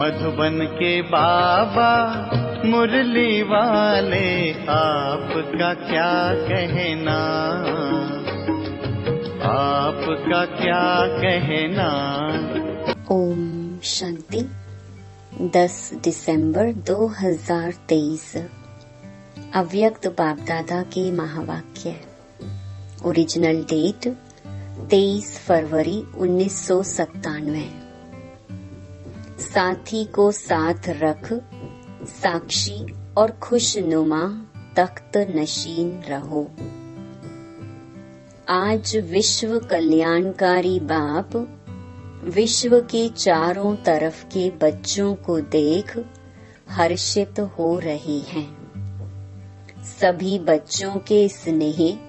मधुबन के बाबा मुरली वाले, आपका क्या कहना, आपका क्या कहना। ओम शांति। 10 दिसंबर 2023 अव्यक्त बाप दादा के महावाक्य। ओरिजिनल डेट 23 फरवरी 1997। साथी को साथ रख, साक्षी और खुशनुमा तख्त नशीन रहो। आज विश्व कल्याणकारी बाप विश्व के चारों तरफ के बच्चों को देख हर्षित हो रही हैं। सभी बच्चों के स्नेह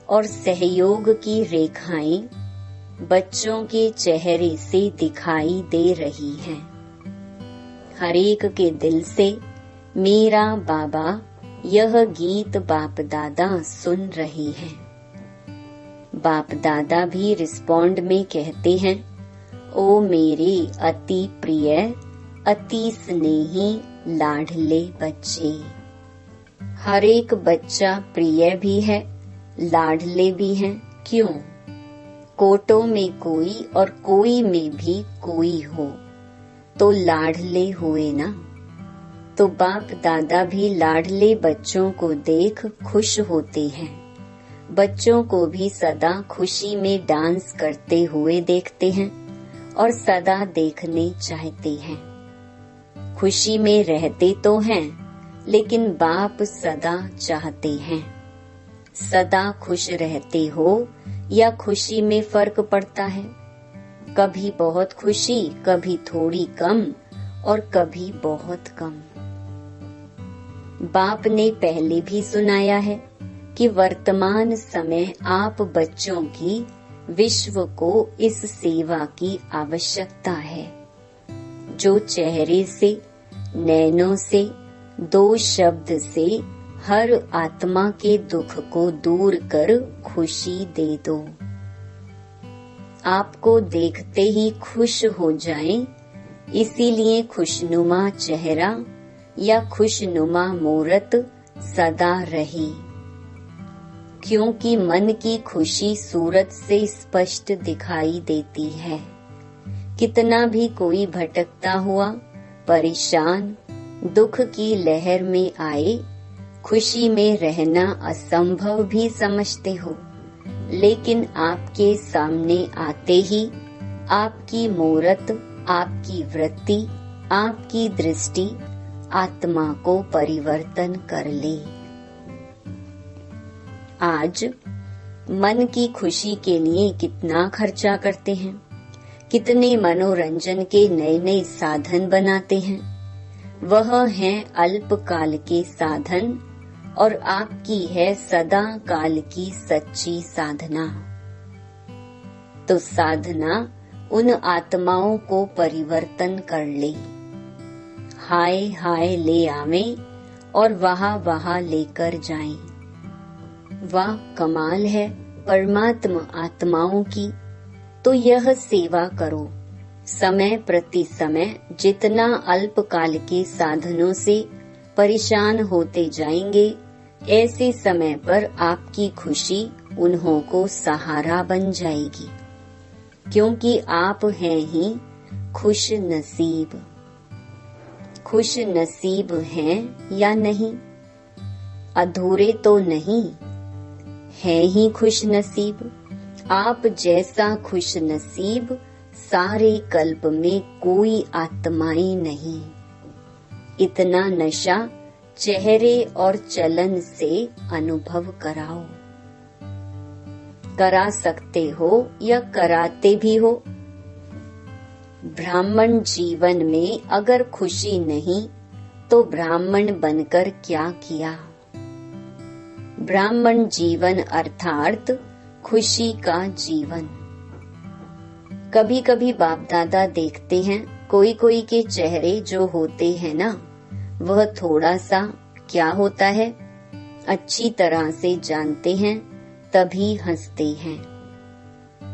और सहयोग की रेखाएं बच्चों के चेहरे से दिखाई दे रही हैं। हर एक के दिल से मेरा बाबा यह गीत बाप दादा सुन रहे हैं। बाप दादा भी रिस्पॉन्ड में कहते हैं, ओ मेरे अति प्रिय अति स्नेही लाडले बच्चे। हर एक बच्चा प्रिय भी है, लाडले भी हैं। क्यों? कोटों में कोई और कोई में भी कोई हो तो लाडले हुए ना। तो बाप दादा भी लाडले बच्चों को देख खुश होते हैं। बच्चों को भी सदा खुशी में डांस करते हुए देखते हैं और सदा देखने चाहते हैं। खुशी में रहते तो हैं, लेकिन बाप सदा चाहते हैं। सदा खुश रहते हो या खुशी में फर्क पड़ता है। कभी बहुत खुशी, कभी थोड़ी कम और कभी बहुत कम। बाप ने पहले भी सुनाया है कि वर्तमान समय आप बच्चों की विश्व को इस सेवा की आवश्यकता है, जो चेहरे से, नैनों से, दो शब्द से हर आत्मा के दुख को दूर कर खुशी दे दो। आपको देखते ही खुश हो जाएं, इसीलिए खुशनुमा चेहरा या खुशनुमा मूरत सदा रहे। क्योंकि मन की खुशी सूरत से स्पष्ट दिखाई देती है। कितना भी कोई भटकता हुआ, परेशान, दुख की लहर में आए, खुशी में रहना असंभव भी समझते हो, लेकिन आपके सामने आते ही आपकी मूरत, आपकी वृत्ति, आपकी दृष्टि आत्मा को परिवर्तन कर ले। आज मन की खुशी के लिए कितना खर्चा करते हैं, कितने मनोरंजन के नए नए साधन बनाते हैं। वह हैं अल्पकाल के साधन और आपकी है सदा काल की सच्ची साधना। तो साधना उन आत्माओं को परिवर्तन कर ले, हाय हाय ले आवे और वहाँ लेकर जाएं। वाह कमाल है परमात्मा आत्माओं की। तो यह सेवा करो। समय प्रति समय जितना अल्पकाल के साधनों से परेशान होते जाएंगे, ऐसे समय पर आपकी खुशी उन्हों को सहारा बन जाएगी। क्योंकि आप हैं ही खुश नसीब। खुश नसीब हैं या नहीं? अधूरे तो नहीं, हैं ही खुश नसीब। आप जैसा खुश नसीब सारे कल्प में कोई आत्माएं नहीं। इतना नशा चेहरे और चलन से अनुभव कराओ। करा सकते हो या कराते भी हो। ब्राह्मण जीवन में अगर खुशी नहीं तो ब्राह्मण बनकर क्या किया? ब्राह्मण जीवन अर्थात खुशी का जीवन। कभी कभी बाप दादा देखते हैं कोई कोई के चेहरे जो होते हैं ना, वह थोड़ा सा क्या होता है अच्छी तरह से जानते हैं, तभी हंसते हैं।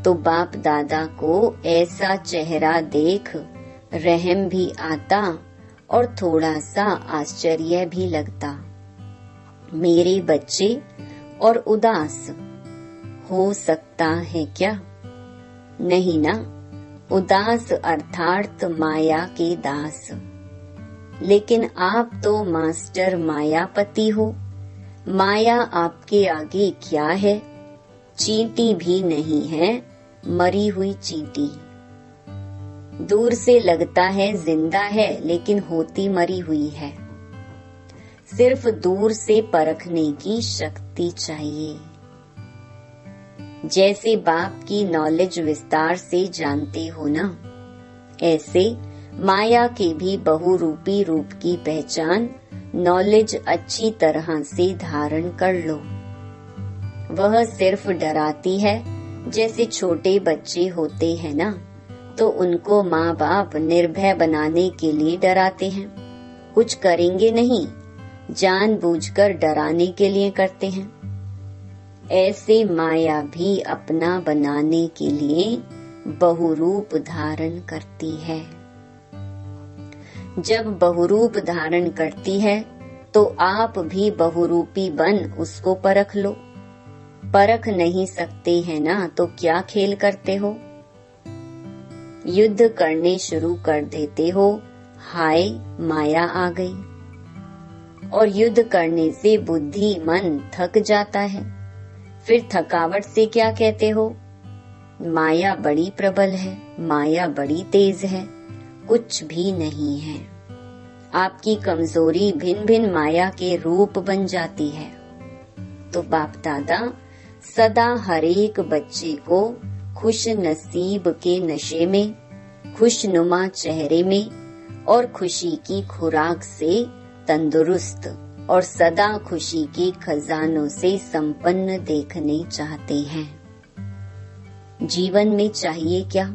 तो बाप दादा को ऐसा चेहरा देख रहम भी आता और थोड़ा सा आश्चर्य भी लगता। मेरे बच्चे और उदास हो सकता है क्या? नहीं ना, उदास अर्थात माया के दास। लेकिन आप तो मास्टर मायापति हो। माया आपके आगे क्या है? चींटी भी नहीं है, मरी हुई चींटी। दूर से लगता है जिंदा है, लेकिन होती मरी हुई है। सिर्फ दूर से परखने की शक्ति चाहिए। जैसे बाप की नॉलेज विस्तार से जानते हो ना, ऐसे माया के भी बहुरूपी रूप की पहचान नॉलेज अच्छी तरह से धारण कर लो। वह सिर्फ डराती है। जैसे छोटे बच्चे होते हैं ना, तो उनको माँ बाप निर्भय बनाने के लिए डराते हैं। कुछ करेंगे नहीं, जानबूझकर डराने के लिए करते हैं। ऐसे माया भी अपना बनाने के लिए बहुरूप धारण करती है। जब बहुरूप धारण करती है तो आप भी बहुरूपी बन उसको परख लो। परख नहीं सकते हैं ना, तो क्या खेल करते हो? युद्ध करने शुरू कर देते हो, हाय माया आ गई। और युद्ध करने से बुद्धि मन थक जाता है। फिर थकावट से क्या कहते हो? माया बड़ी प्रबल है, माया बड़ी तेज है। कुछ भी नहीं है। आपकी कमजोरी भिन्न भिन्न माया के रूप बन जाती है। तो बाप दादा सदा हर एक बच्चे को खुश नसीब के नशे में, खुशनुमा चेहरे में और खुशी की खुराक से तंदुरुस्त और सदा खुशी के खजानों से संपन्न देखने चाहते हैं। जीवन में चाहिए क्या?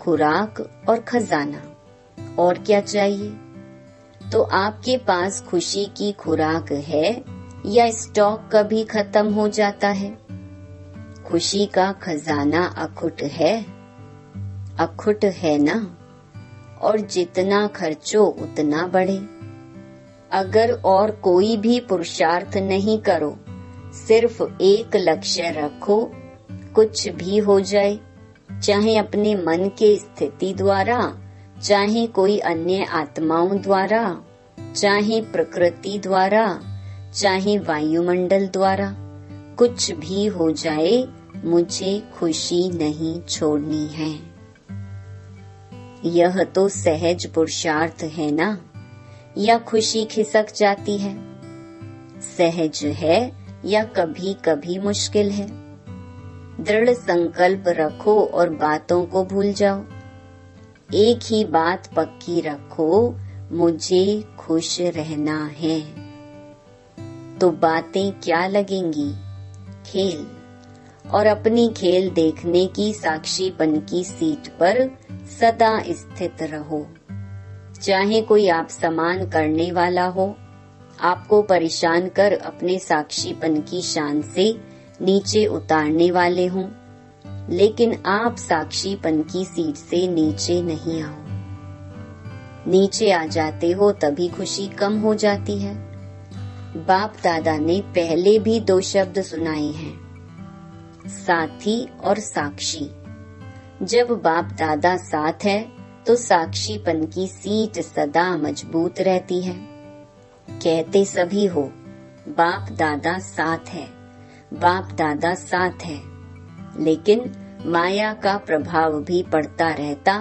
खुराक और खजाना। और क्या चाहिए? तो आपके पास खुशी की खुराक है या स्टॉक कभी खत्म हो जाता है? खुशी का खजाना अखुट है, अखुट है ना। और जितना खर्चो उतना बढ़े। अगर और कोई भी पुरुषार्थ नहीं करो, सिर्फ एक लक्ष्य रखो, कुछ भी हो जाए, चाहे अपने मन के स्थिति द्वारा, चाहे कोई अन्य आत्माओं द्वारा, चाहे प्रकृति द्वारा, चाहे वायुमंडल द्वारा, कुछ भी हो जाए, मुझे खुशी नहीं छोड़नी है। यह तो सहज पुरुषार्थ है ना, या खुशी खिसक जाती है? सहज है या कभी कभी मुश्किल है? दृढ़ संकल्प रखो और बातों को भूल जाओ। एक ही बात पक्की रखो, मुझे खुश रहना है। तो बातें क्या लगेंगी? खेल। और अपनी खेल देखने की साक्षीपन की सीट पर सदा स्थित रहो। चाहे कोई आप समान करने वाला हो, आपको परेशान कर अपने साक्षीपन की शान से नीचे उतारने वाले हों, लेकिन आप साक्षीपन की सीट से नीचे नहीं आओ। नीचे आ जाते हो तभी खुशी कम हो जाती है। बाप दादा ने पहले भी 2 शब्द सुनाए हैं, साथी और साक्षी। जब बाप दादा साथ है तो साक्षीपन की सीट सदा मजबूत रहती है। कहते सभी हो बाप दादा साथ है, बाप दादा साथ है, लेकिन माया का प्रभाव भी पड़ता रहता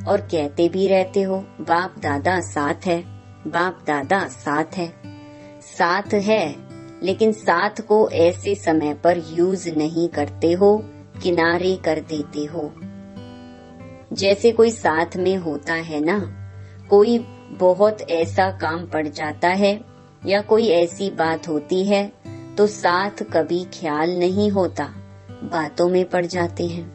और कहते भी रहते हो बाप दादा साथ है, बाप दादा साथ है। साथ है, लेकिन साथ को ऐसे समय पर यूज नहीं करते हो, किनारे कर देते हो। जैसे कोई साथ में होता है ना, कोई बहुत ऐसा काम पड़ जाता है या कोई ऐसी बात होती है तो साथ कभी ख्याल नहीं होता, बातों में पड़ जाते हैं।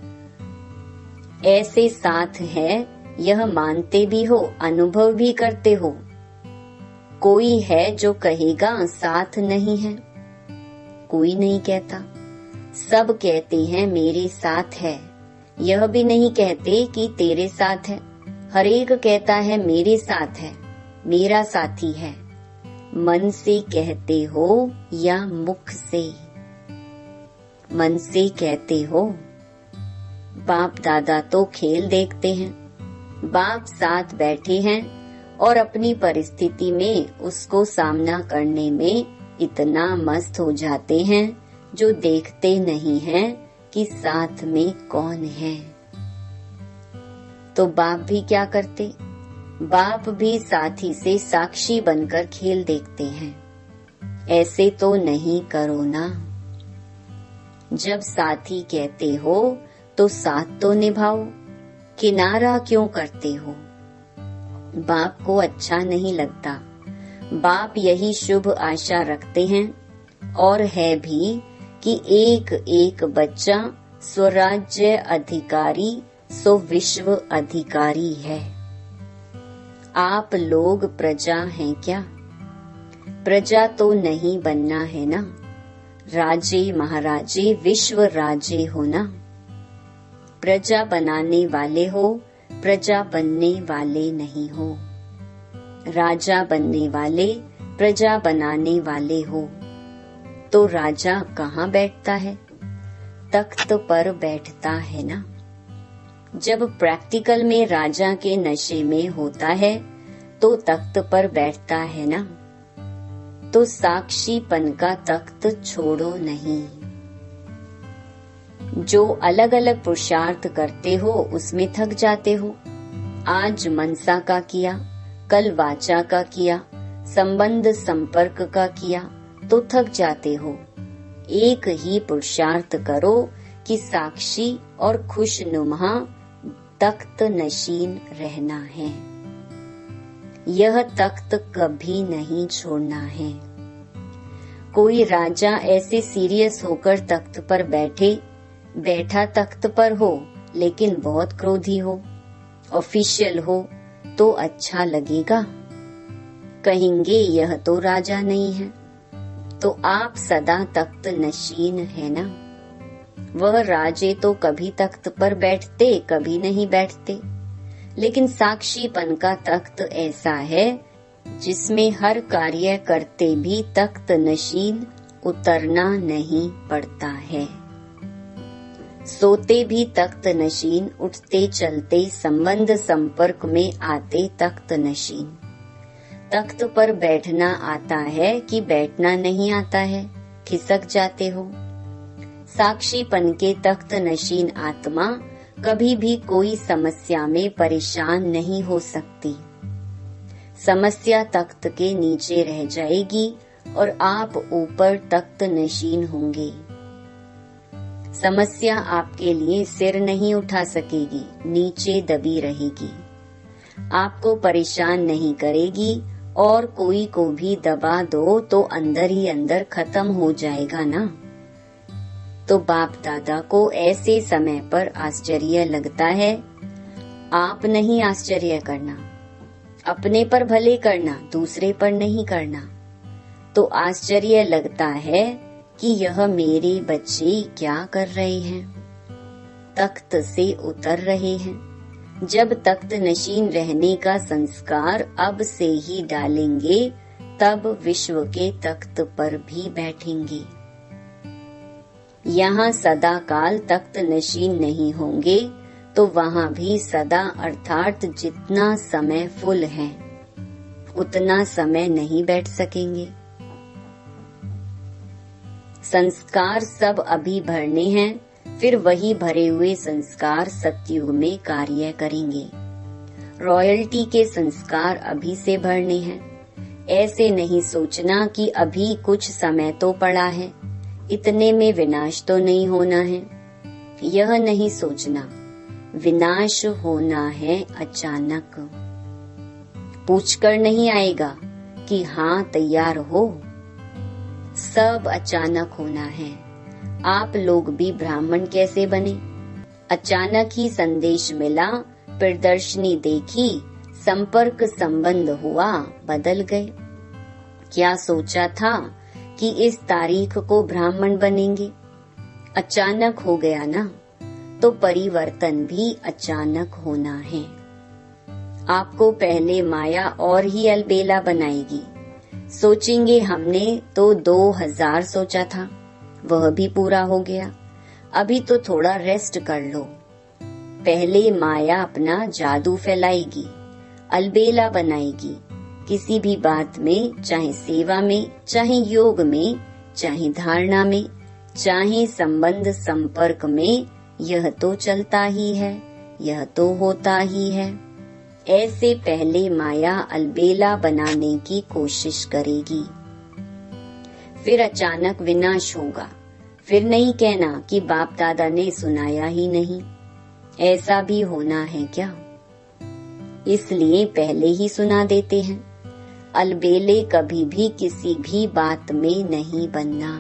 ऐसे साथ है यह मानते भी हो, अनुभव भी करते हो। कोई है जो कहेगा साथ नहीं है? कोई नहीं कहता। सब कहते हैं मेरे साथ है, यह भी नहीं कहते कि तेरे साथ है। हर एक कहता है मेरे साथ है, मेरा साथी है। मन से कहते हो या मुख से? मन से कहते हो। बाप दादा तो खेल देखते हैं, बाप साथ बैठे हैं और अपनी परिस्थिति में उसको सामना करने में इतना मस्त हो जाते हैं जो देखते नहीं हैं कि साथ में कौन है। तो बाप भी क्या करते? बाप भी साथी से साक्षी बनकर खेल देखते हैं। ऐसे तो नहीं करो ना। जब साथी कहते हो तो साथ तो निभाओ, किनारा क्यों करते हो? बाप को अच्छा नहीं लगता। बाप यही शुभ आशा रखते हैं और है भी कि एक एक बच्चा स्वराज्य अधिकारी सो विश्व अधिकारी है। आप लोग प्रजा हैं क्या? प्रजा तो नहीं बनना है ना। राजे महाराजे विश्व राजे हो ना। प्रजा बनाने वाले हो, प्रजा बनने वाले नहीं हो। राजा बनने वाले, प्रजा बनाने वाले हो। तो राजा कहाँ बैठता है? तख्त पर बैठता है ना। जब प्रैक्टिकल में राजा के नशे में होता है तो तख्त पर बैठता है ना। तो साक्षीपन का तख्त छोड़ो नहीं। जो अलग अलग पुरुषार्थ करते हो उसमें थक जाते हो। आज मनसा का किया, कल वाचा का किया, संबंध संपर्क का किया तो थक जाते हो। एक ही पुरुषार्थ करो कि साक्षी और खुशनुमा तख्त नशीन रहना है। यह तख्त कभी नहीं छोड़ना है। कोई राजा ऐसे सीरियस होकर तख्त पर बैठा तख्त पर हो लेकिन बहुत क्रोधी हो, ऑफिशियल हो तो अच्छा लगेगा? कहेंगे यह तो राजा नहीं है। तो आप सदा तख्त नशीन है ना। वह राजे तो कभी तख्त पर बैठते, कभी नहीं बैठते। लेकिन साक्षीपन का तख्त ऐसा है जिसमें हर कार्य करते भी तख्त नशीन उतरना नहीं पड़ता है। सोते भी तख्त नशीन, उठते चलते संबंध संपर्क में आते तख्त नशीन। तख्त पर बैठना आता है कि बैठना नहीं आता है? खिसक जाते हो। साक्षीपन के तख्त नशीन आत्मा कभी भी कोई समस्या में परेशान नहीं हो सकती। समस्या तख्त के नीचे रह जाएगी और आप ऊपर तख्त नशीन होंगे। समस्या आपके लिए सिर नहीं उठा सकेगी, नीचे दबी रहेगी। आपको परेशान नहीं करेगी और कोई को भी दबा दो तो अंदर ही अंदर खत्म हो जाएगा ना। तो बाप दादा को ऐसे समय पर आश्चर्य लगता है। आप नहीं आश्चर्य करना, अपने पर भले करना, दूसरे पर नहीं करना। तो आश्चर्य लगता है कि यह मेरे बच्चे क्या कर रहे हैं? तख्त से उतर रहे हैं। जब तख्त नशीन रहने का संस्कार अब से ही डालेंगे तब विश्व के तख्त पर भी बैठेंगे। यहाँ सदा काल तख्त नशीन नहीं होंगे तो वहाँ भी सदा अर्थात जितना समय फुल है उतना समय नहीं बैठ सकेंगे। संस्कार सब अभी भरने हैं, फिर वही भरे हुए संस्कार सतयुग में कार्य करेंगे। रॉयल्टी के संस्कार अभी से भरने हैं। ऐसे नहीं सोचना कि अभी कुछ समय तो पड़ा है, इतने में विनाश तो नहीं होना है। यह नहीं सोचना, विनाश होना है अचानक। पूछकर नहीं आएगा कि हाँ तैयार हो। सब अचानक होना है। आप लोग भी ब्राह्मण कैसे बने? अचानक ही संदेश मिला, प्रदर्शनी देखी, संपर्क संबंध हुआ, बदल गए। क्या सोचा था कि इस तारीख को ब्राह्मण बनेंगे? अचानक हो गया ना। तो परिवर्तन भी अचानक होना है। आपको पहले माया और ही अलबेला बनाएगी। सोचेंगे हमने तो 2000 सोचा था, वह भी पूरा हो गया, अभी तो थोड़ा रेस्ट कर लो। पहले माया अपना जादू फैलाएगी, अलबेला बनाएगी। किसी भी बात में, चाहे सेवा में, चाहे योग में, चाहे धारणा में, चाहे संबंध संपर्क में, यह तो चलता ही है, यह तो होता ही है। ऐसे पहले माया अलबेला बनाने की कोशिश करेगी, फिर अचानक विनाश होगा। फिर नहीं कहना कि बाप दादा ने सुनाया ही नहीं। ऐसा भी होना है क्या? इसलिए पहले ही सुना देते हैं। अलबेले कभी भी किसी भी बात में नहीं बनना।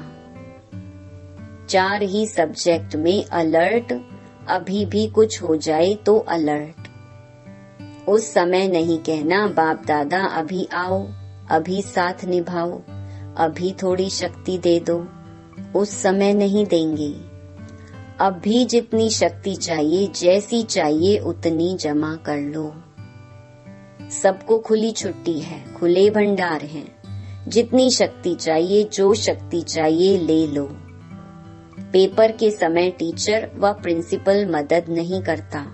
4 ही सब्जेक्ट में अलर्ट, अभी भी कुछ हो जाए तो अलर्ट। उस समय नहीं कहना बाप दादा अभी आओ, अभी साथ निभाओ, अभी थोड़ी शक्ति दे दो। उस समय नहीं देंगे। अब भी जितनी शक्ति चाहिए, जैसी चाहिए उतनी जमा कर लो। सबको खुली छुट्टी है, खुले भंडार हैं। जितनी शक्ति चाहिए, जो शक्ति चाहिए ले लो। पेपर के समय टीचर व प्रिंसिपल मदद नहीं करता।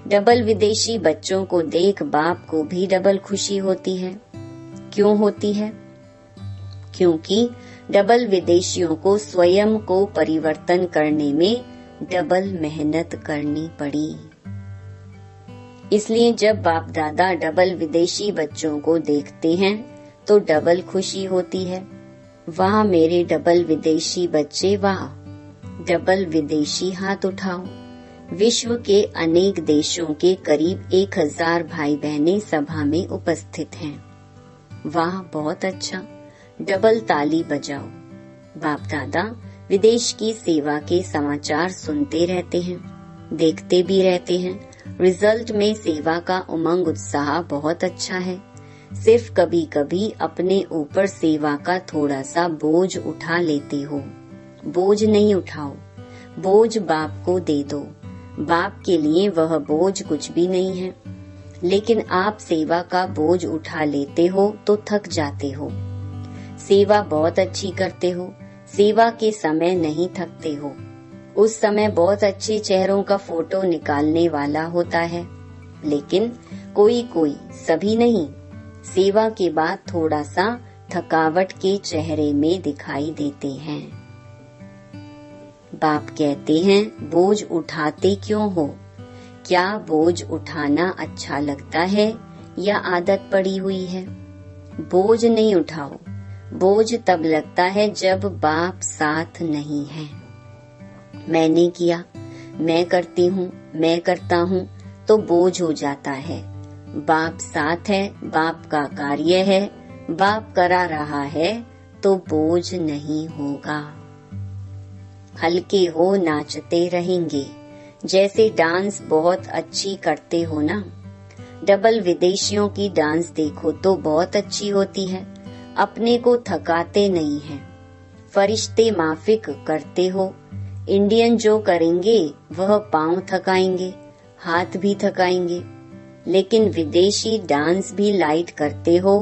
डबल विदेशी बच्चों को देख बाप को भी डबल खुशी होती है। क्यों होती है? क्योंकि डबल विदेशियों को स्वयं को परिवर्तन करने में डबल मेहनत करनी पड़ी। इसलिए जब बाप दादा डबल विदेशी बच्चों को देखते हैं तो डबल खुशी होती है। वाह मेरे डबल विदेशी बच्चे, वाह। डबल विदेशी हाथ उठाओ। विश्व के अनेक देशों के करीब 1000 भाई बहनें सभा में उपस्थित हैं। वाह, बहुत अच्छा। डबल ताली बजाओ। बाप दादा विदेश की सेवा के समाचार सुनते रहते हैं, देखते भी रहते हैं। रिजल्ट में सेवा का उमंग उत्साह बहुत अच्छा है। सिर्फ कभी कभी अपने ऊपर सेवा का थोड़ा सा बोझ उठा लेते हो। बोझ नहीं उठाओ, बोझ बाप को दे दो। बाप के लिए वह बोझ कुछ भी नहीं है। लेकिन आप सेवा का बोझ उठा लेते हो तो थक जाते हो। सेवा बहुत अच्छी करते हो, सेवा के समय नहीं थकते हो। उस समय बहुत अच्छे चेहरों का फोटो निकालने वाला होता है। लेकिन कोई कोई, सभी नहीं, सेवा के बाद थोड़ा सा थकावट के चेहरे में दिखाई देते हैं। बाप कहते हैं, बोझ उठाते क्यों हो? क्या बोझ उठाना अच्छा लगता है या आदत पड़ी हुई है? बोझ नहीं उठाओ। बोझ तब लगता है जब बाप साथ नहीं है। मैंने किया, मैं करती हूँ, मैं करता हूँ तो बोझ हो जाता है। बाप साथ है, बाप का कार्य है, बाप करा रहा है तो बोझ नहीं होगा। हल्के हो, नाचते रहेंगे। जैसे डांस बहुत अच्छी करते हो ना। डबल विदेशियों की डांस देखो तो बहुत अच्छी होती है। अपने को थकाते नहीं हैं। फरिश्ते माफिक करते हो। इंडियन जो करेंगे वह पांव थकाएंगे, हाथ भी थकाएंगे। लेकिन विदेशी डांस भी लाइट करते हो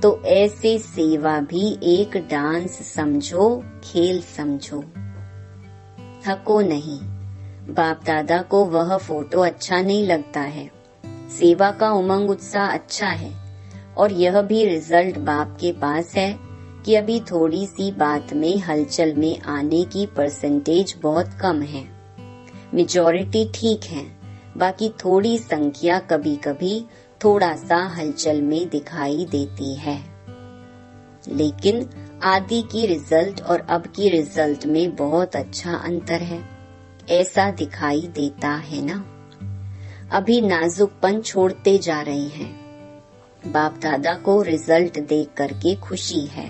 तो ऐसे सेवा भी एक डांस समझो, खेल समझो। थको नहीं। बाप दादा को वह फोटो अच्छा नहीं लगता है। सेवा का उमंग उत्साह अच्छा है और यह भी रिजल्ट बाप के पास है कि अभी थोड़ी सी बात में हलचल में आने की परसेंटेज बहुत कम है। मेजॉरिटी ठीक है, बाकी थोड़ी संख्या कभी कभी थोड़ा सा हलचल में दिखाई देती है। लेकिन आदि की रिजल्ट और अब की रिजल्ट में बहुत अच्छा अंतर है, ऐसा दिखाई देता है ना। अभी नाजुकपन छोड़ते जा रहे हैं। बाप दादा को रिजल्ट देख करके खुशी है।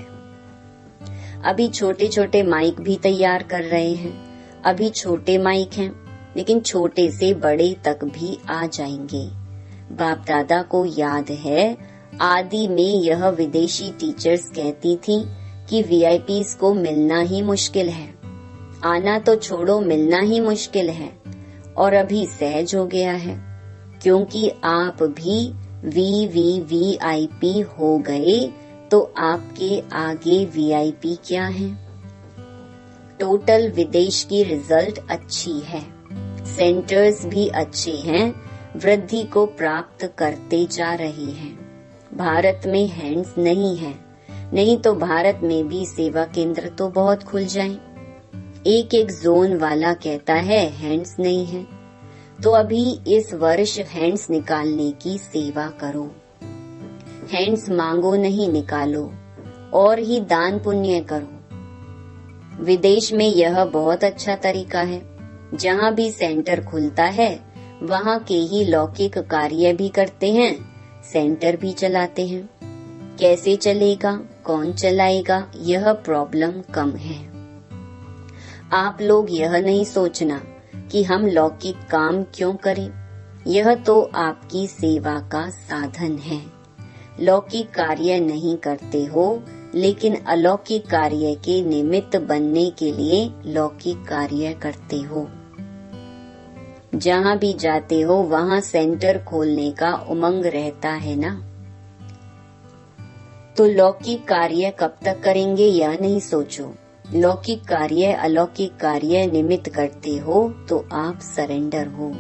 अभी छोटे छोटे माइक भी तैयार कर रहे हैं। अभी छोटे माइक हैं, लेकिन छोटे से बड़े तक भी आ जाएंगे। बाप दादा को याद है, आदि में यह विदेशी टीचर्स कहती थी कि वीआईपीज को मिलना ही मुश्किल है। आना तो छोड़ो, मिलना ही मुश्किल है। और अभी सहज हो गया है। क्योंकि आप भी VVVIP हो गए तो आपके आगे VIP क्या है। टोटल विदेश की रिजल्ट अच्छी है, सेंटर्स भी अच्छे हैं, वृद्धि को प्राप्त करते जा रही हैं। भारत में हैंड्स नहीं है, नहीं तो भारत में भी सेवा केंद्र तो बहुत खुल जाएं। एक एक जोन वाला कहता है हैंड्स नहीं है, तो अभी इस वर्ष हैंड्स निकालने की सेवा करो। हैंड्स मांगो नहीं, निकालो और ही दान पुण्य करो। विदेश में यह बहुत अच्छा तरीका है। जहाँ भी सेंटर खुलता है वहाँ के ही लौकिक कार्य भी करते हैं, सेंटर भी चलाते हैं। कैसे चलेगा, कौन चलाएगा, यह प्रॉब्लम कम है। आप लोग यह नहीं सोचना कि हम लौकिक काम क्यों करें, यह तो आपकी सेवा का साधन है। लौकिक कार्य नहीं करते हो, लेकिन अलौकिक कार्य के निमित्त बनने के लिए लौकिक कार्य करते हो। जहाँ भी जाते हो वहाँ सेंटर खोलने का उमंग रहता है ना। तो लौकिक कार्य कब तक करेंगे यह नहीं सोचो। लौकिक कार्य अलौकिक कार्य निमित्त करते हो तो आप सरेंडर हो।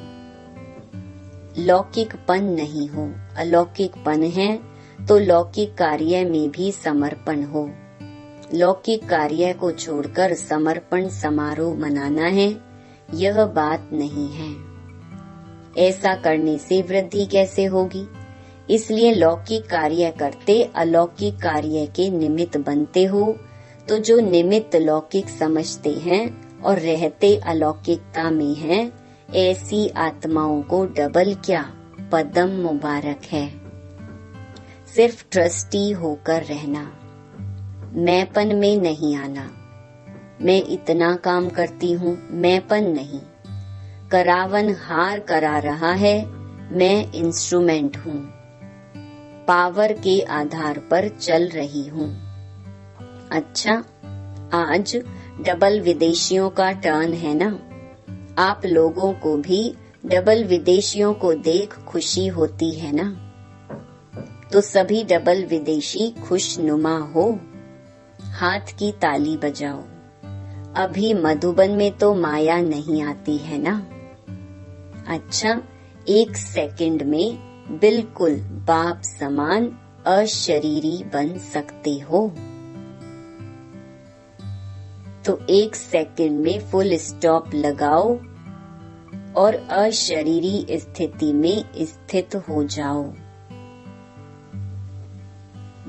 लौकिकपन नहीं हो, अलौकिकपन है तो लौकिक कार्य में भी समर्पण हो। लौकिक कार्य को छोड़कर समर्पण समारोह मनाना है, यह बात नहीं है। ऐसा करने से वृद्धि कैसे होगी। इसलिए लौकिक कार्य करते अलौकिक कार्य के निमित्त बनते हो, तो जो निमित्त लौकिक समझते हैं और रहते अलौकिकता में हैं, ऐसी आत्माओं को डबल क्या पदम मुबारक है। सिर्फ ट्रस्टी होकर रहना, मैंपन में नहीं आना। मैं इतना काम करती हूँ, मैंपन नहीं। करावन हार करा रहा है, मैं इंस्ट्रूमेंट हूँ। पावर के आधार पर चल रही हूँ। अच्छा, आज डबल विदेशियों का टर्न है ना। आप लोगों को भी डबल विदेशियों को देख खुशी होती है ना। तो सभी डबल विदेशी खुशनुमा हो, हाथ की ताली बजाओ। अभी मधुबन में तो माया नहीं आती है ना। अच्छा, 1 सेकंड में बिल्कुल बाप समान अशरीरी बन सकते हो। तो 1 सेकंड में फुल स्टॉप लगाओ और अशरीरी स्थिति में स्थित हो जाओ।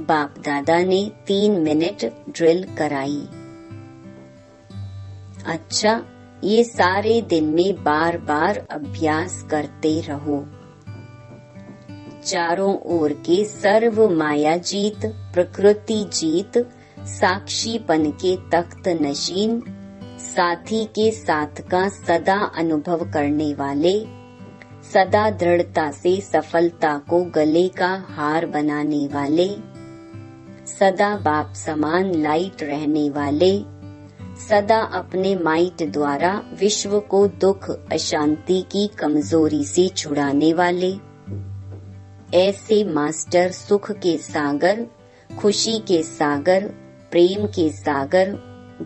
बाप दादा ने 3 मिनट ड्रिल कराई। अच्छा, ये सारे दिन में बार बार अभ्यास करते रहो। चारों ओर के सर्व माया जीत, प्रकृति जीत, साक्षीपन के तख्त नशीन, साथी के साथ का सदा अनुभव करने वाले, सदा दृढ़ता से सफलता को गले का हार बनाने वाले, सदा बाप समान लाइट रहने वाले, सदा अपने माइट द्वारा विश्व को दुख अशांति की कमजोरी से छुड़ाने वाले, ऐसे मास्टर सुख के सागर, खुशी के सागर, प्रेम के सागर,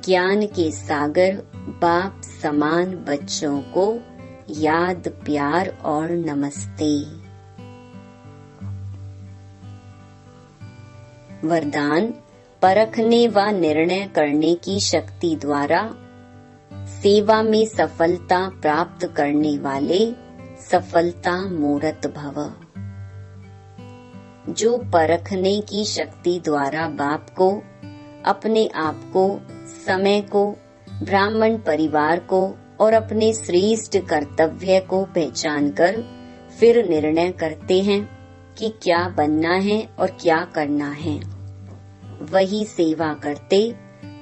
ज्ञान के सागर, बाप समान बच्चों को याद, प्यार और नमस्ते। वरदान, परखने व निर्णय करने की शक्ति द्वारा सेवा में सफलता प्राप्त करने वाले सफलता मूर्त भव। जो परखने की शक्ति द्वारा बाप को, अपने आप को, समय को, ब्राह्मण परिवार को और अपने श्रेष्ठ कर्तव्य को पहचानकर फिर निर्णय करते हैं कि क्या बनना है और क्या करना है, वही सेवा करते,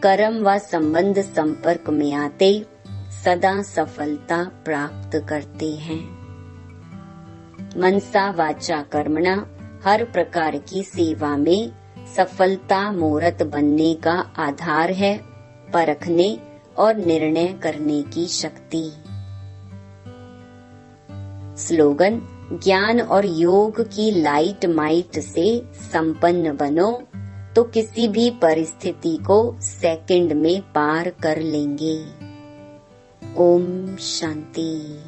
कर्म व संबंध संपर्क में आते सदा सफलता प्राप्त करते हैं। मनसा वाचा कर्मणा हर प्रकार की सेवा में सफलता मूर्त बनने का आधार है परखने और निर्णय करने की शक्ति। स्लोगन, ज्ञान और योग की लाइट माइट से संपन्न बनो तो किसी भी परिस्थिति को सेकंड में पार कर लेंगे। ओम शांति।